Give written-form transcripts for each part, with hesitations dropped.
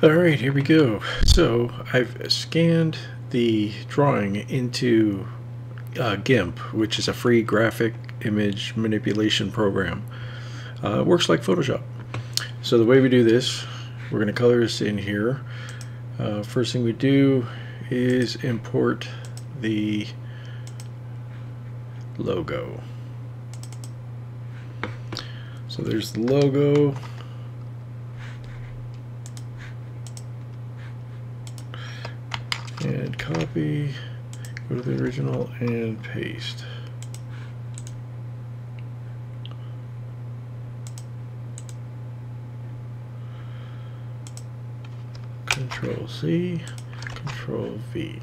Alright, here we go. So I've scanned the drawing into GIMP, which is a free graphic image manipulation program. It works like Photoshop. So the way we do this, we're going to color this in here. First thing we do is import the logo. So there's the logo. And copy, go to the original and paste. Control C, Control V.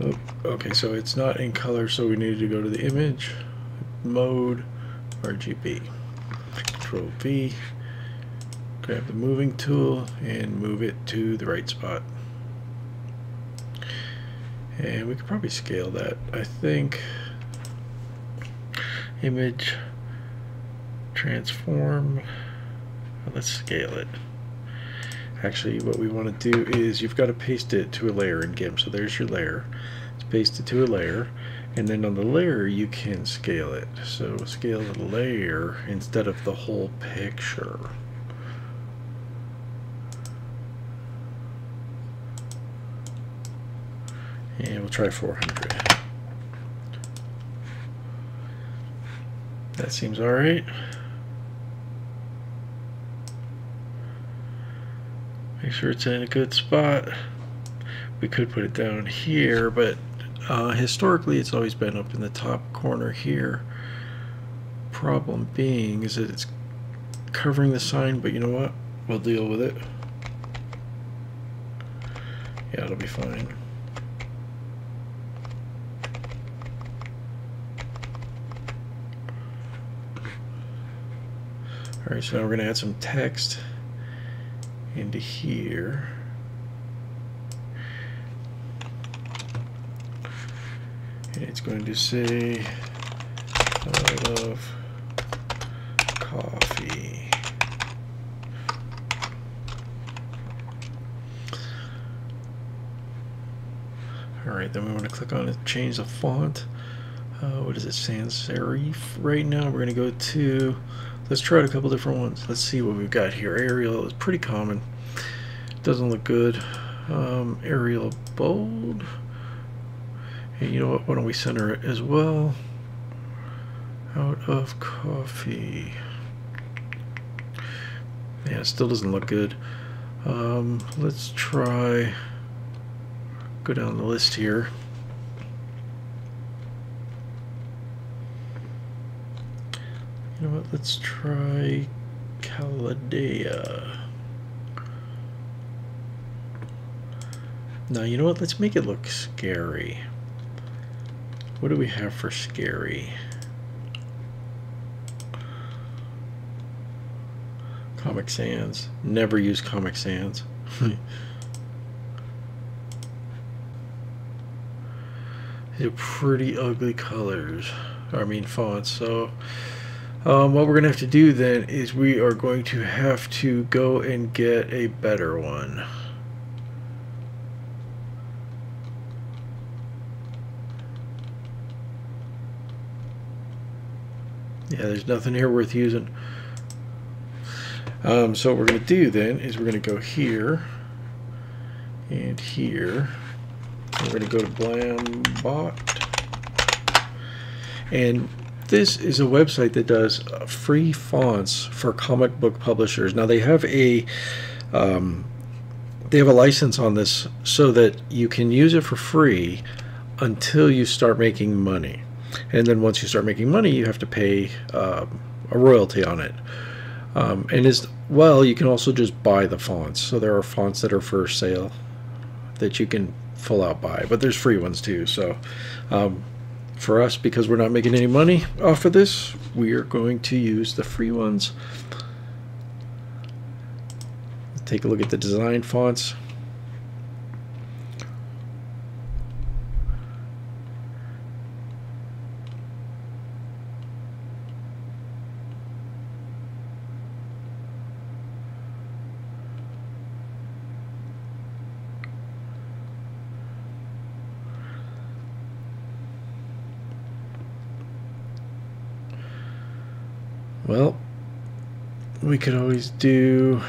Oh, okay, so it's not in color, so we need to go to the image, mode, RGB. Control V, grab the moving tool and move it to the right spot. And we could probably scale that. I think image transform. Let's scale it. Actually, what we want to do is you've got to paste it to a layer in GIMP. So there's your layer. It's pasted to a layer, and then on the layer you can scale it. So scale the layer instead of the whole picture. And we'll try 400. That seems alright. Make sure it's in a good spot. We could put it down here, but historically it's always been up in the top corner here. Problem being is that it's covering the sign, but you know what? We'll deal with it. Yeah, it'll be fine. Alright, so now we're going to add some text into here. And it's going to say, I love coffee. Alright, then we want to click on it, change the font. What is it, sans serif? Right now we're going to go to, let's try a couple different ones. Let's see what we've got here. Arial is pretty common. Doesn't look good. Arial bold. And you know what? Why don't we center it as well? Out of coffee. Yeah, it still doesn't look good. Let's try. Go down the list here. You know what? Let's try Caladea. Now, you know what? Let's make it look scary. What do we have for scary? Comic Sans. Never use Comic Sans. They're pretty ugly colors. I mean fonts. So what we're going to have to do then is we are going to have to go and get a better one. Yeah, there's nothing here worth using. So what we're going to do then is we're going to go here and here. We're going to go to Blambot. And this is a website that does free fonts for comic book publishers. Now they have a license on this so that you can use it for free until you start making money. And then once you start making money, you have to pay a royalty on it. And as well, you can also just buy the fonts. So there are fonts that are for sale that you can full out buy, but there's free ones too. So for us, because we're not making any money off of this, we are going to use the free ones. Take a look at the design fonts. Well, we could always do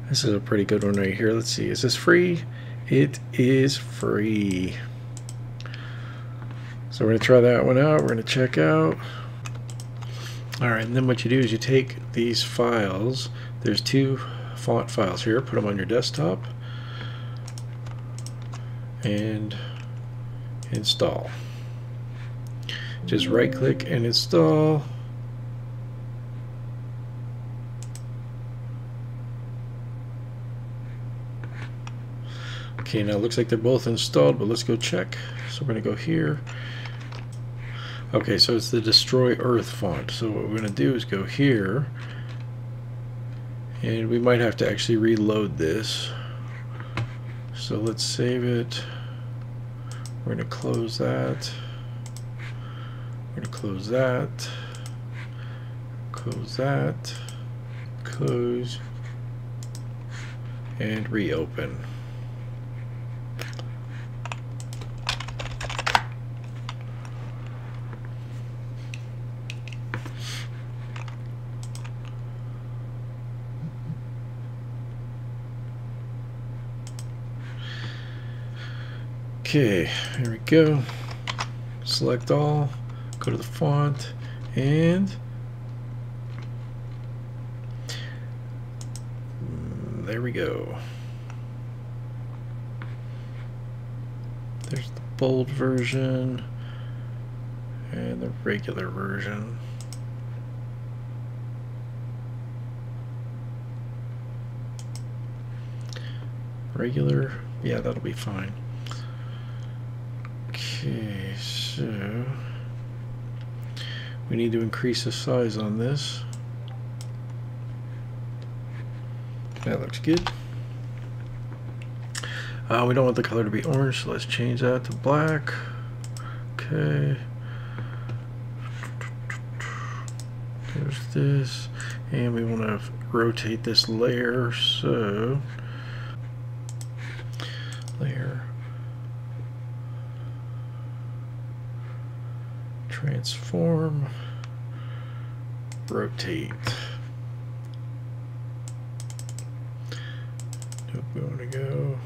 this is a pretty good one right here. Let's see, is this free? It is free. So we're going to try that one out. We're going to check out. Alright, and then what you do is you take these files. There's 2 font files here. Put them on your desktop and install. Just right click and install. Okay, now it looks like they're both installed, but let's go check. So we're going to go here. Okay, so it's the Destroy Earth font. So what we're going to do is go here, and we might have to actually reload this. So let's save it. We're going to close that. We're going to close that. Close that. Close. And reopen. Okay, here we go. Select all, go to the font, and there we go. There's the bold version and the regular version. Regular, yeah, that'll be fine. Okay, so we need to increase the size on this. That looks good. We don't want the color to be orange, so let's change that to black. Okay. There's this, and we want to rotate this layer, so layer. Transform, rotate. Nope, we want to go.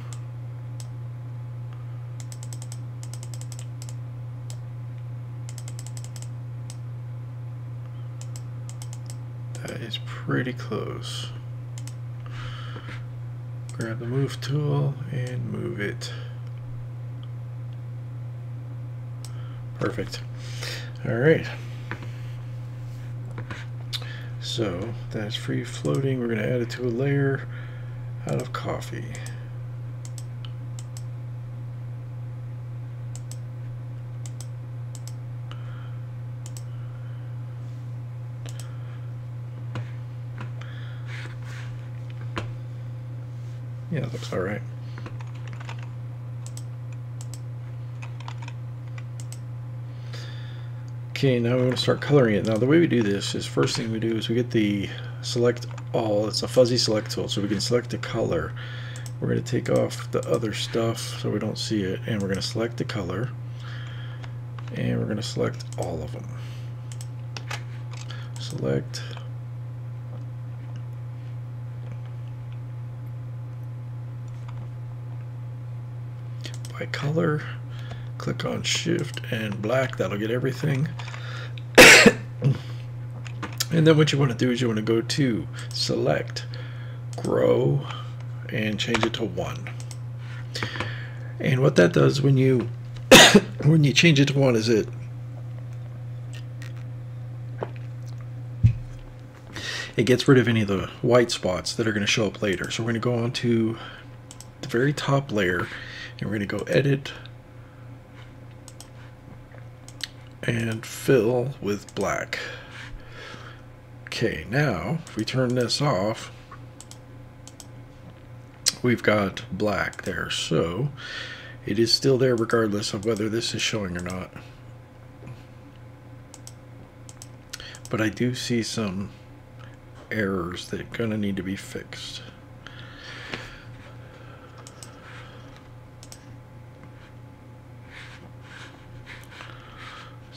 That is pretty close. Grab the move tool and move it. Perfect. All right, so that's free floating. We're going to add it to a layer out of coffee. Yeah, it looks all right. Okay, now we want to start coloring it. Now the way we do this is, first thing we do is we get the select all. It's a fuzzy select tool, so we can select the color. We're going to take off the other stuff so we don't see it, and we're going to select the color, and we're going to select all of them. Select. By color. Click on Shift and black, that'll get everything. And then what you want to do is you want to go to Select, Grow, and change it to 1. And what that does when you when you change it to 1 is it gets rid of any of the white spots that are going to show up later. So we're going to go on to the very top layer, and we're going to go Edit and Fill with black. Okay, now if we turn this off, we've got black there, so it is still there regardless of whether this is showing or not. But I do see some errors that are gonna need to be fixed.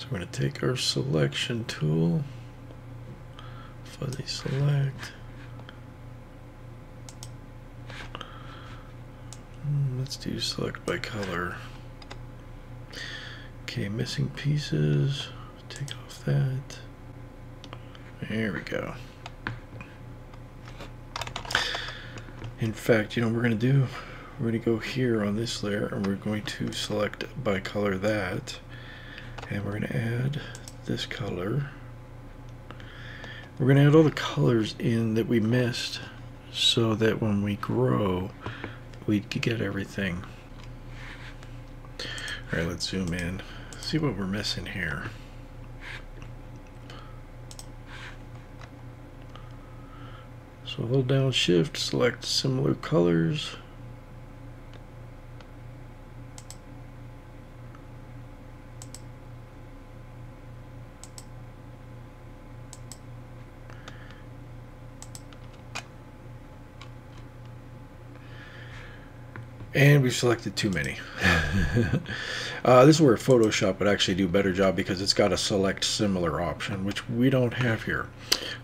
we're going to take our selection tool, fuzzy select. Let's do select by color. Okay, missing pieces. Take off that. There we go. In fact, you know what we're going to do? We're going to go here on this layer and we're going to select by color that. And we're going to add this color. We're going to add all the colors in that we missed so that when we grow, we can get everything. Alright, let's zoom in. See what we're missing here. So hold down shift, select similar colors. And we've selected too many. This is where Photoshop would actually do a better job because it's got a select similar option, which we don't have here.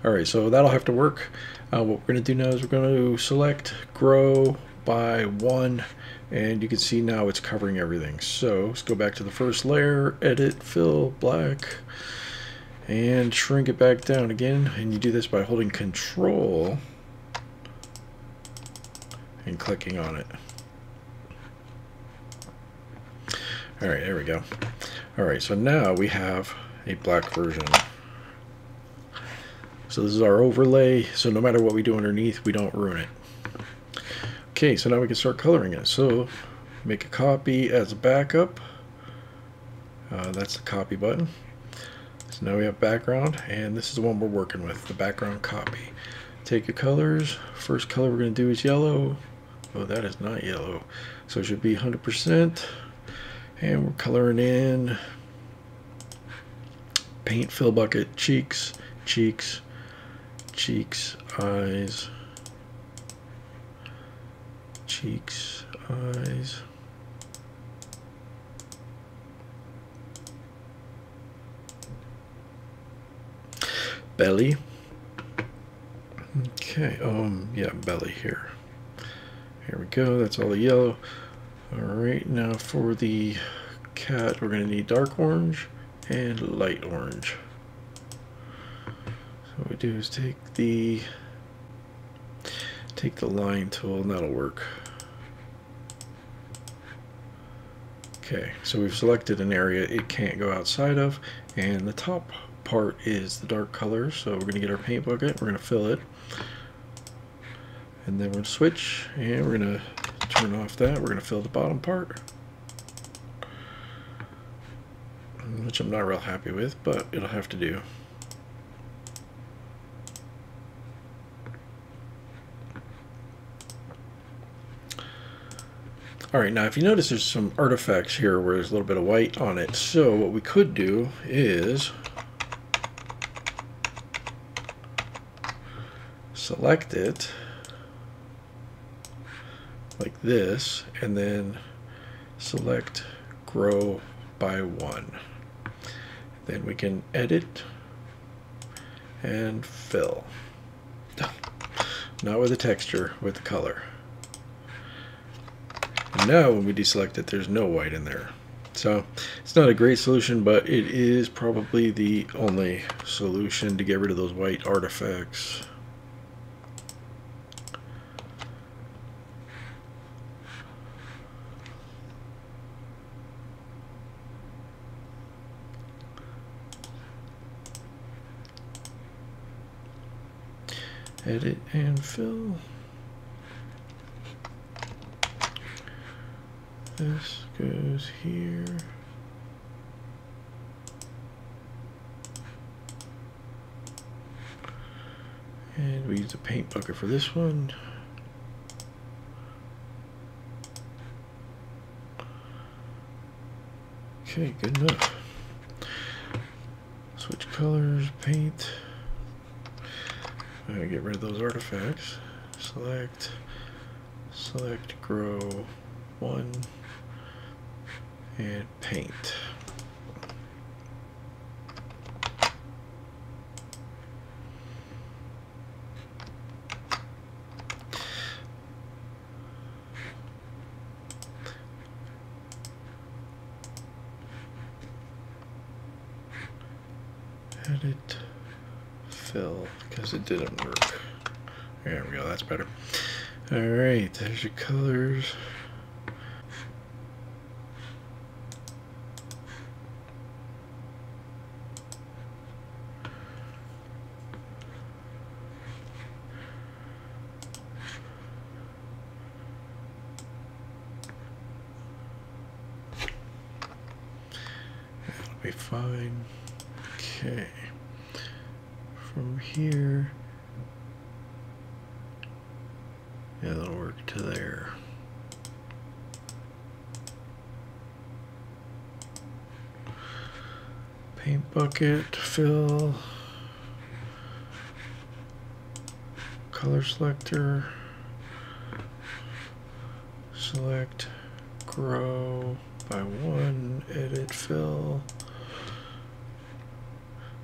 Alright, so that'll have to work. What we're going to do now is we're going to select grow by 1, and you can see now it's covering everything. So let's go back to the first layer, edit, fill, black, and shrink it back down again. And you do this by holding Control and clicking on it. Alright, there we go. Alright, so now we have a black version. So this is our overlay, so no matter what we do underneath, we don't ruin it. Okay, so now we can start coloring it. So make a copy as a backup. That's the copy button. So now we have background, and this is the one we're working with, the background copy. Take your colors. First color we're going to do is yellow. Oh, that is not yellow. So it should be 100%. And we're coloring in paint, fill bucket, cheeks, cheeks, cheeks, eyes, cheeks, eyes, belly. Okay, yeah, belly here. Here we go, that's all the yellow. Alright, now for the cat, we're going to need dark orange and light orange. So what we do is take the line tool, and that'll work. Okay, so we've selected an area it can't go outside of, and the top part is the dark color, so we're going to get our paint bucket, we're going to fill it, and then we're going to switch, and we're going to turn off that. We're going to fill the bottom part, which I'm not real happy with, but it'll have to do. Alright, now if you notice there's some artifacts here where there's a little bit of white on it, so what we could do is select it like this, and then select grow by 1. Then we can edit and fill. Not with the texture, with the color. And now when we deselect it, there's no white in there. So it's not a great solution, but it is probably the only solution to get rid of those white artifacts. Edit and fill. This goes here. And we use a paint bucket for this one. Okay, good enough. Switch colors, paint. I'm gonna get rid of those artifacts. Select grow 1, and paint. Edit, fill, because it didn't work. There we go, that's better. Alright, there's your colors. That'll be fine. Okay. From here, yeah, that'll work to there. Paint bucket, fill, color selector, select, grow by 1, edit, fill,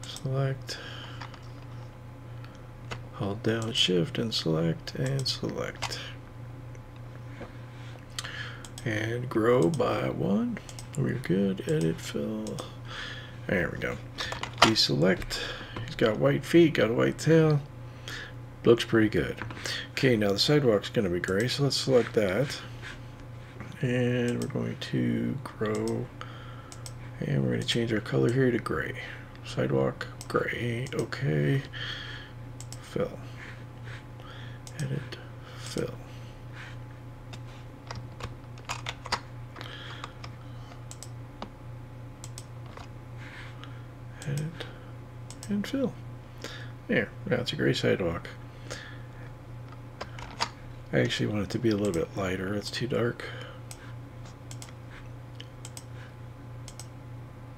select, hold down shift and select, and grow by 1. We're good. Edit, fill. There we go. Deselect. He's got white feet, got a white tail. Looks pretty good. Okay, now the sidewalk's going to be gray, so let's select that. And we're going to grow. And we're going to change our color here to gray. Sidewalk, gray. Okay. Fill. Edit, fill. Edit and fill. There, now it's a gray sidewalk. I actually want it to be a little bit lighter, it's too dark.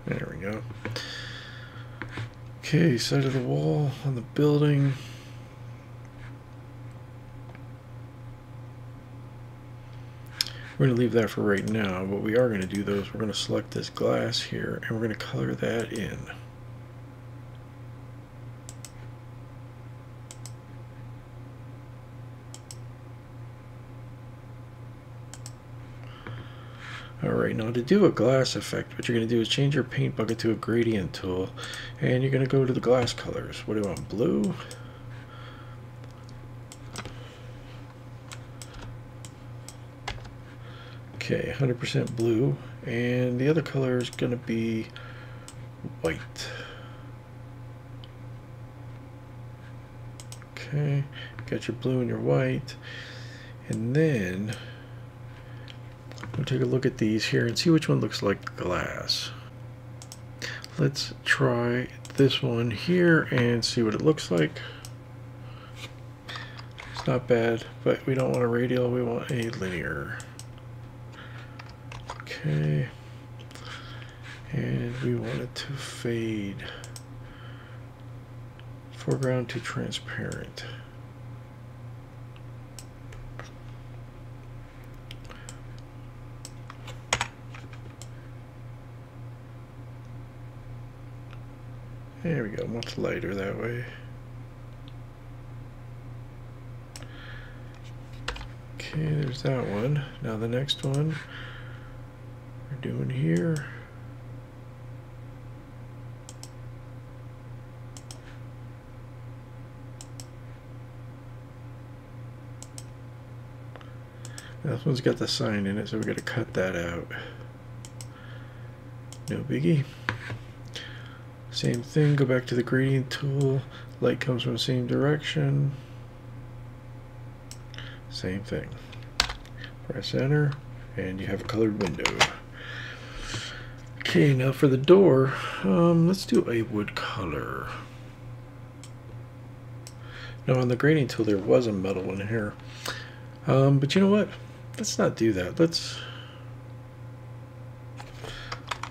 There we go. Okay, side of the wall on the building. We're going to leave that for right now. What we are going to do though is we're going to select this glass here and we're going to color that in. Alright, now to do a glass effect, what you're going to do is change your paint bucket to a gradient tool, and you're going to go to the glass colors. What do you want? Blue? Okay, 100% blue, and the other color is going to be white. Okay, got your blue and your white, and then we'll take a look at these here and see which one looks like glass. Let's try this one here and see what it looks like. It's not bad, but we don't want a radial, we want a linear. Okay, and we want it to fade. Foreground to transparent. There we go, much lighter that way. Okay, there's that one. Now the next one we're doing here. This one's got the sign in it, so we're going to cut that out. No biggie. Same thing, go back to the gradient tool. Light comes from the same direction. Same thing. Press enter, and you have a colored window. Okay, now for the door, let's do a wood color. Now on the gradient tool there was a metal in here. But you know what? Let's not do that.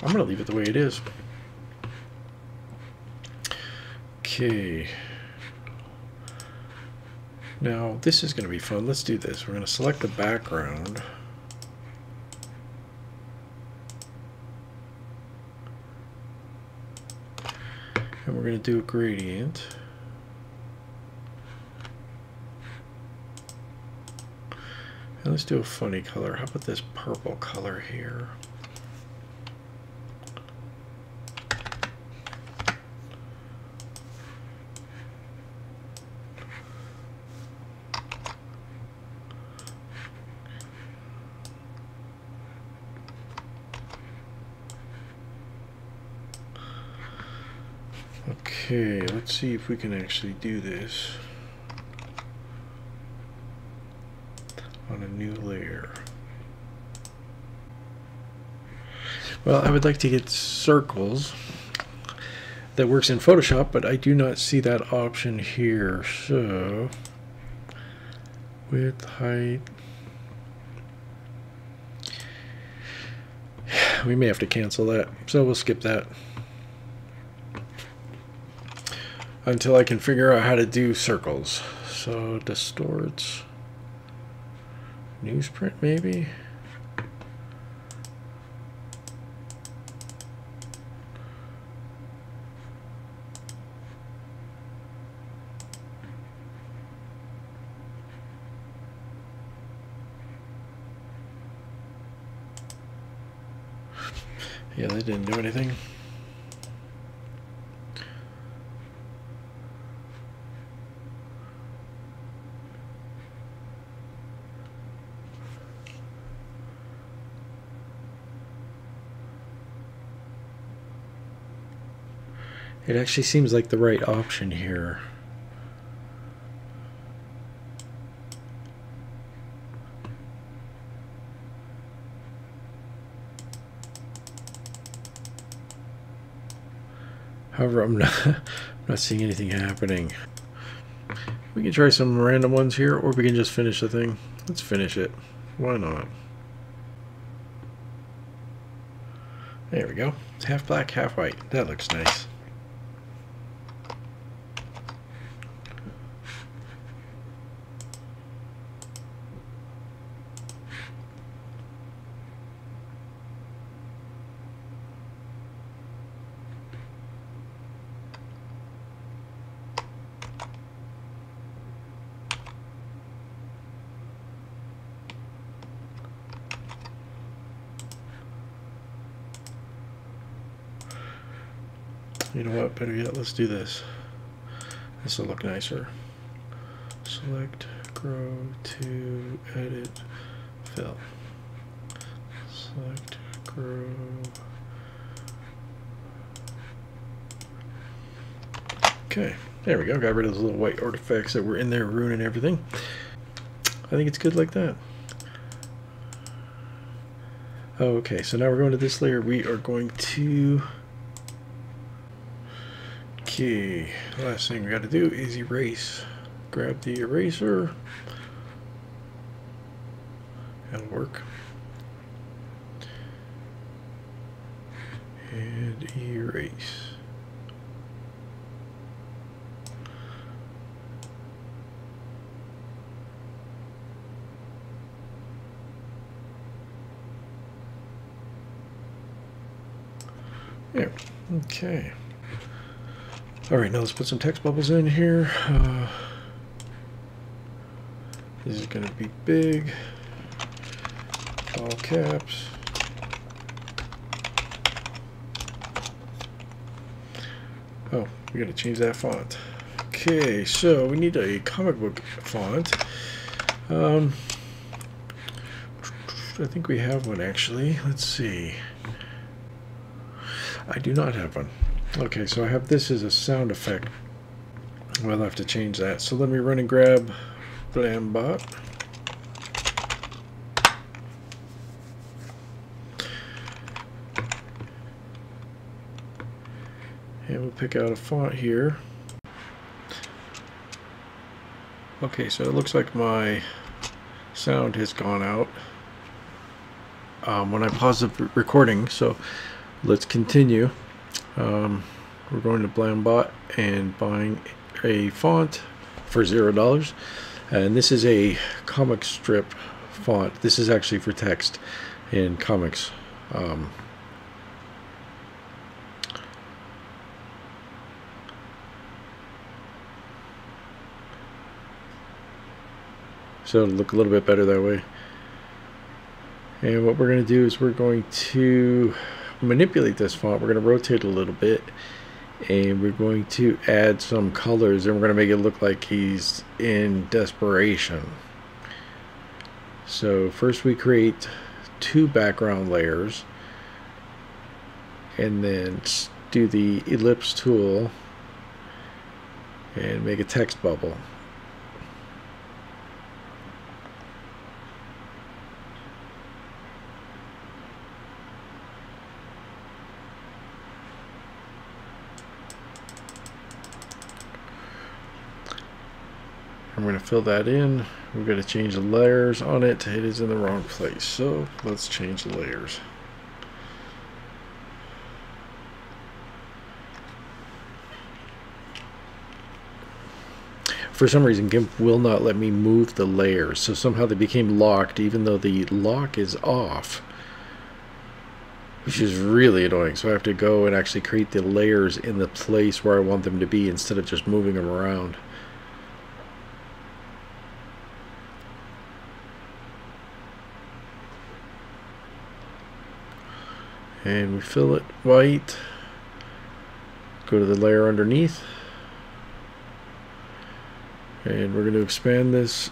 I'm gonna leave it the way it is. Okay. Now this is gonna be fun. Let's do this. We're gonna select the background. And we're gonna do a gradient. And let's do a funny color. How about this purple color here? Okay, let's see if we can actually do this on a new layer. Well, I would like to get circles. That works in Photoshop, but I do not see that option here. So, width, height. We may have to cancel that, so we'll skip that until I can figure out how to do circles. So, distorts, newsprint maybe. Yeah, that didn't do anything. It actually seems like the right option here. However, I'm not seeing anything happening. We can try some random ones here, or we can just finish the thing. Let's finish it. Why not? There we go. It's half black, half white. That looks nice. You know what? Better yet, let's do this. This will look nicer. Select, grow to edit, fill. Select, grow. Okay, there we go. Got rid of those little white artifacts that were in there ruining everything. I think it's good like that. Okay, so now we're going to this layer. We are going to... Okay, last thing we got to do is erase. Grab the eraser. That'll work. And erase. There. Okay. Alright, now let's put some text bubbles in here. This is going to be big, all caps. Oh, we got to change that font. Okay, so we need a comic book font. I think we have one actually. Let's see. I do not have one. Okay, so I have this as a sound effect. We'll have to change that. So let me run and grab Blambot. And we'll pick out a font here. Okay, so it looks like my sound has gone out when I pause the recording. So let's continue. We're going to Blambot and buying a font for $0. And this is a comic strip font. This is actually for text in comics. So it'll look a little bit better that way. And what we're going to do is we're going to manipulate this font. We're going to rotate a little bit, and we're going to add some colors, and we're going to make it look like he's in desperation. So first we create 2 background layers, and then do the ellipse tool and make a text bubble. I'm going to fill that in. We're going to change the layers on it. It is in the wrong place, so let's change the layers. For some reason, GIMP will not let me move the layers, so somehow they became locked even though the lock is off, which is really annoying. So I have to go and actually create the layers in the place where I want them to be instead of just moving them around. And we fill it white. Go to the layer underneath. And we're going to expand this.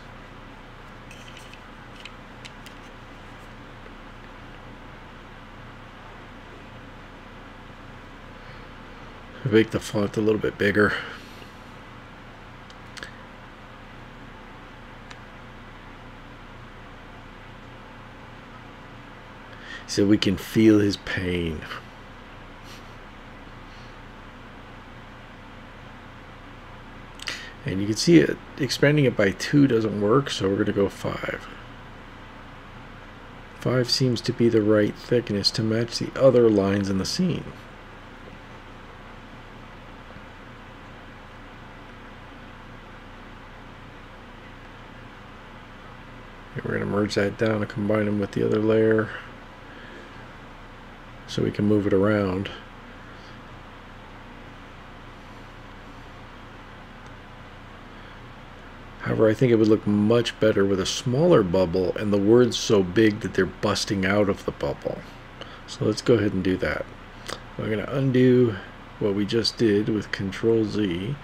Make the font a little bit bigger. So we can feel his pain. And you can see it, expanding it by 2 doesn't work, so we're going to go 5. 5 seems to be the right thickness to match the other lines in the scene. And we're going to merge that down and combine them with the other layer so we can move it around. However, I think it would look much better with a smaller bubble and the words so big that they're busting out of the bubble. So let's go ahead and do that. I'm going to undo what we just did with Control Z.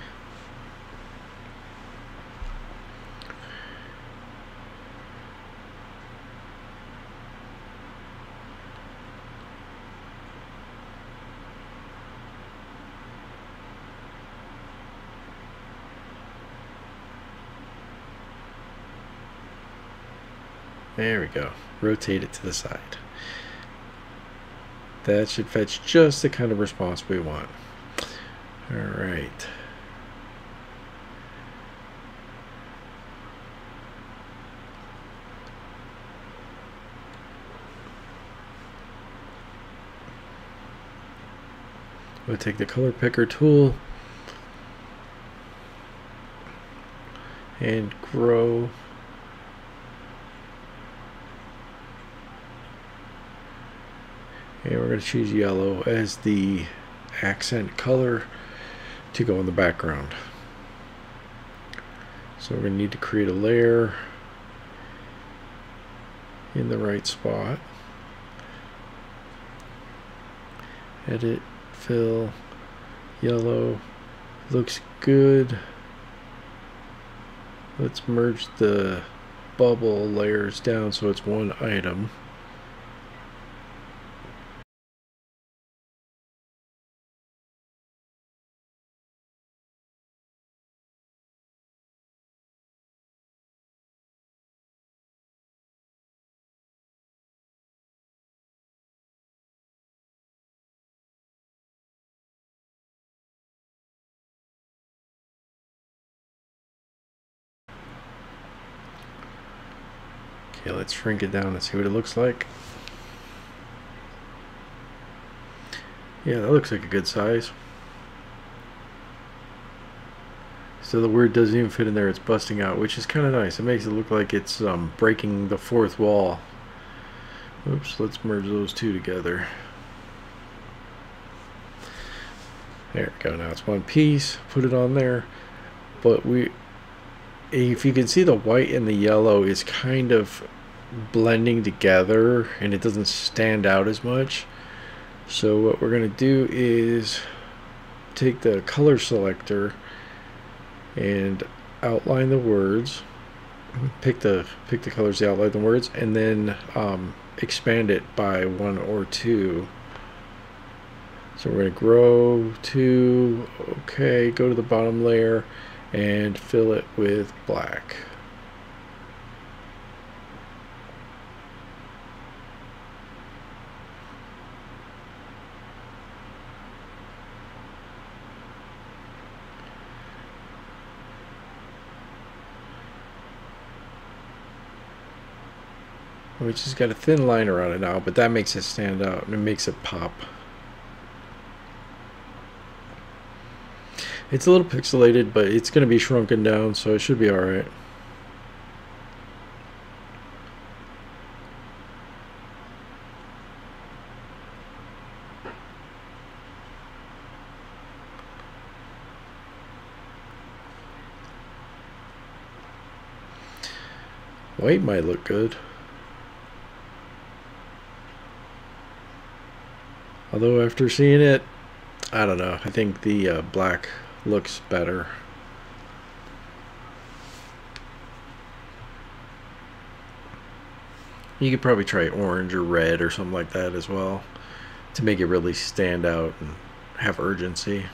There we go. Rotate it to the side. That should fetch just the kind of response we want. Alright. We'll take the color picker tool and grow and we're going to choose yellow as the accent color to go in the background. So we're going to need to create a layer in the right spot. Edit, fill, yellow, looks good. Let's merge the bubble layers down so it's one item. Okay, let's shrink it down and see what it looks like. Yeah, that looks like a good size. So the word doesn't even fit in there, it's busting out, which is kind of nice. It makes it look like it's breaking the fourth wall. Oops, let's merge those two together. There we go, now it's one piece, put it on there. But if you can see, the white and the yellow is kind of blending together and it doesn't stand out as much. So what we're going to do is take the color selector and outline the words, pick the colors to outline the words, and then expand it by 1 or 2 So we're going to grow to, okay, go to the bottom layer and fill it with black. We just got a thin line around it now, but that makes it stand out and it makes it pop. It's a little pixelated, but it's going to be shrunken down, so it should be alright. White might look good. Although after seeing it, I don't know. I think the black looks better. You could probably try orange or red or something like that as well to make it really stand out and have urgency.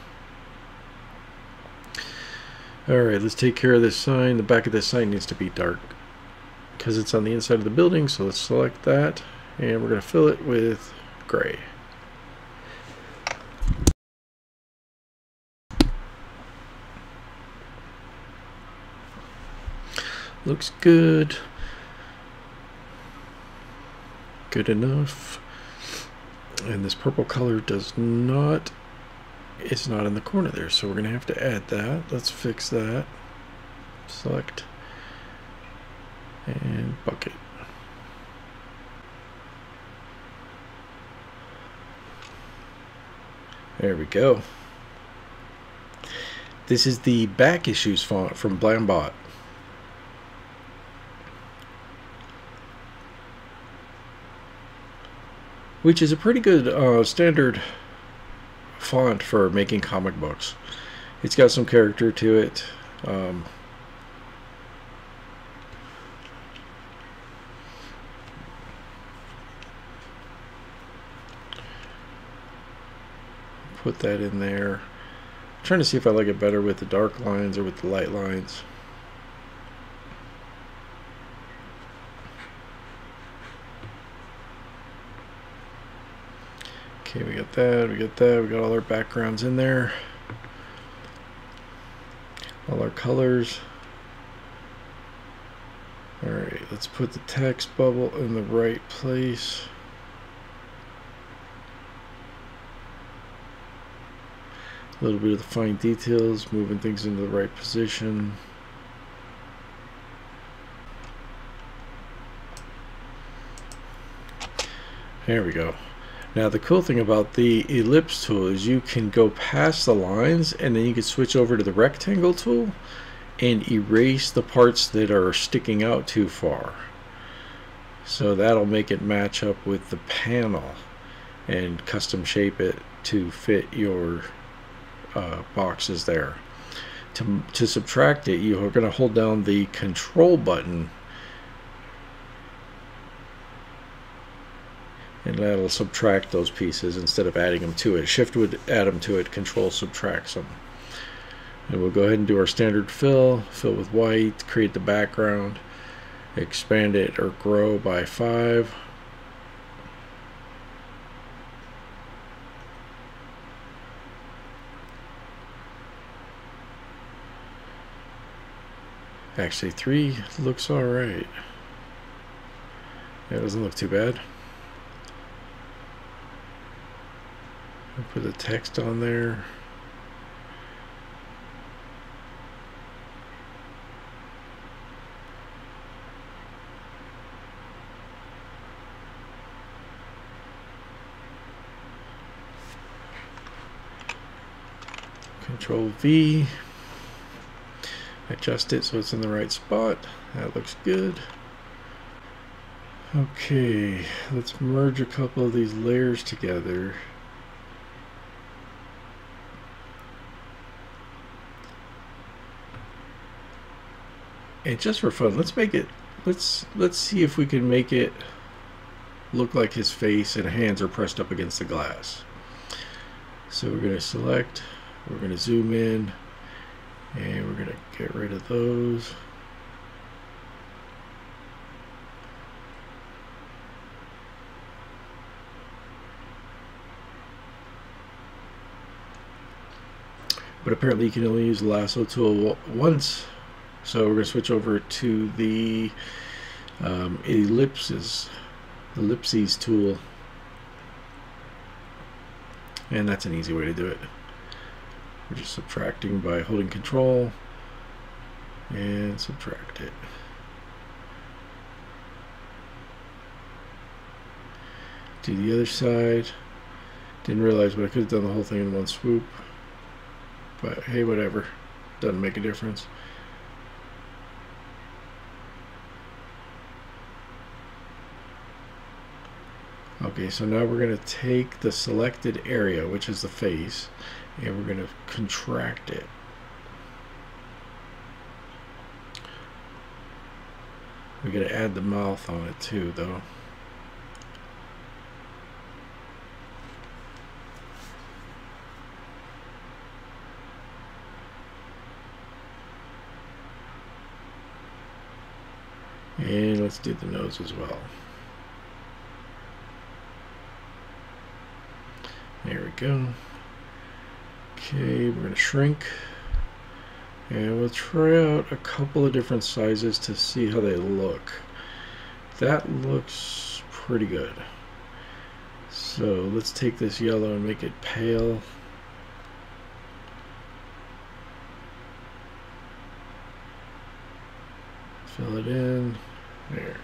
Alright, let's take care of this sign. The back of this sign needs to be dark because it's on the inside of the building, so let's select that and we're going to fill it with gray. Looks good. Good enough. And this purple color does not, it's not in the corner there, so we're going to have to add that. Let's fix that. Select and bucket. There we go. This is the back issues font from Blambot. Which is a pretty good standard font for making comic books. It's got some character to it. Put that in there. I'm trying to see if I like it better with the dark lines or with the light lines. Okay, we got that, we got that, we got all our backgrounds in there. All our colors. Alright, let's put the text bubble in the right place. A little bit of the fine details, moving things into the right position. There we go. Now the cool thing about the ellipse tool is you can go past the lines and then you can switch over to the rectangle tool and erase the parts that are sticking out too far. So that'll make it match up with the panel and custom shape it to fit your boxes there. To subtract it, you are going to hold down the control button and that'll subtract those pieces instead of adding them to it. Shift would add them to it, control subtracts them. And we'll go ahead and do our standard fill with white, create the background, expand it or grow by 5. Actually 3 looks alright. Yeah, it doesn't look too bad. I'll put the text on there. Control V. Adjust it so it's in the right spot. That looks good. Okay, let's merge a couple of these layers together. And just for fun, let's make it, let's see if we can make it look like his face and hands are pressed up against the glass. So we're going to select, we're going to zoom in, and we're going to get rid of those. But apparently you can only use the lasso tool once. So we're going to switch over to the ellipses tool. And that's an easy way to do it. We're just subtracting by holding Control and subtract it. Do the other side. Didn't realize, but I could have done the whole thing in one swoop. But hey, whatever. Doesn't make a difference. Okay, so now we're going to take the selected area, which is the face, and we're going to contract it. We got to add the mouth on it too, though. And let's do the nose as well. There we go. Okay, we're going to shrink. And we'll try out a couple of different sizes to see how they look. That looks pretty good. So let's take this yellow and make it pale. Fill it in. There.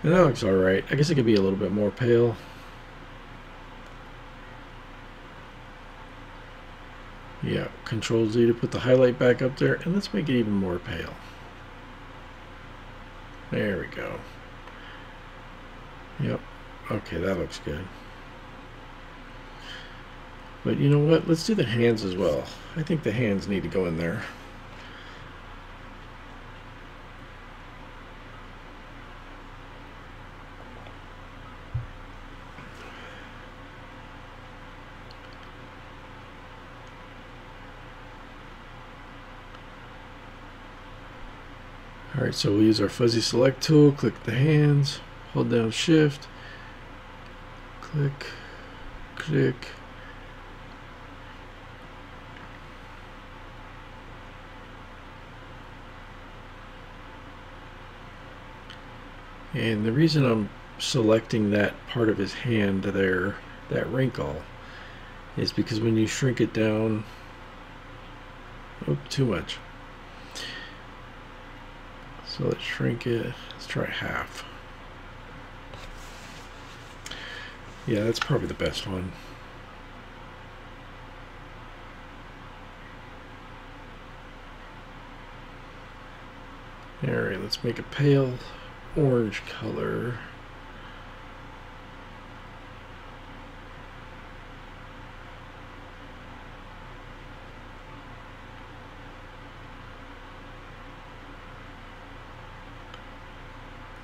And that looks alright. I guess it could be a little bit more pale. Yeah, Control Z to put the highlight back up there, and let's make it even more pale. There we go. Yep. Okay, that looks good. But you know what? Let's do the hands as well. I think the hands need to go in there. Alright, so we'll use our fuzzy select tool, click the hands, hold down shift, click, click. And the reason I'm selecting that part of his hand there, that wrinkle, is because when you shrink it down, oh, too much. So let's shrink it. Let's try half. Yeah, that's probably the best one. Alright, let's make a pale orange color.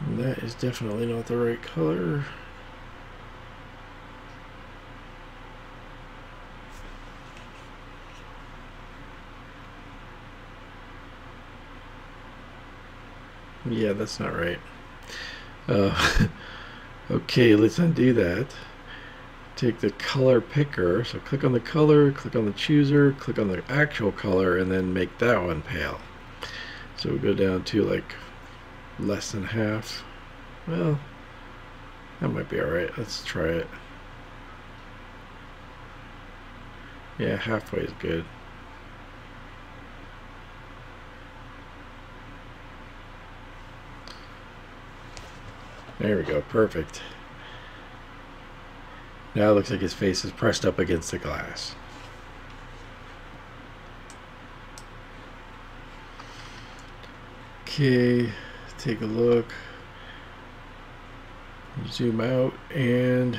And that is definitely not the right color. Yeah, that's not right. Okay, let's undo that. Take the color picker, so click on the color, click on the chooser, click on the actual color, and then make that one pale. So we go down to like less than half. Well, that might be alright. Let's try it. Yeah, halfway is good. There we go, perfect. Now it looks like his face is pressed up against the glass. Okay, take a look. Zoom out, and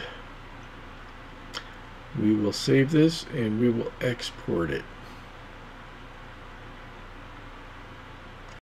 we will save this and we will export it.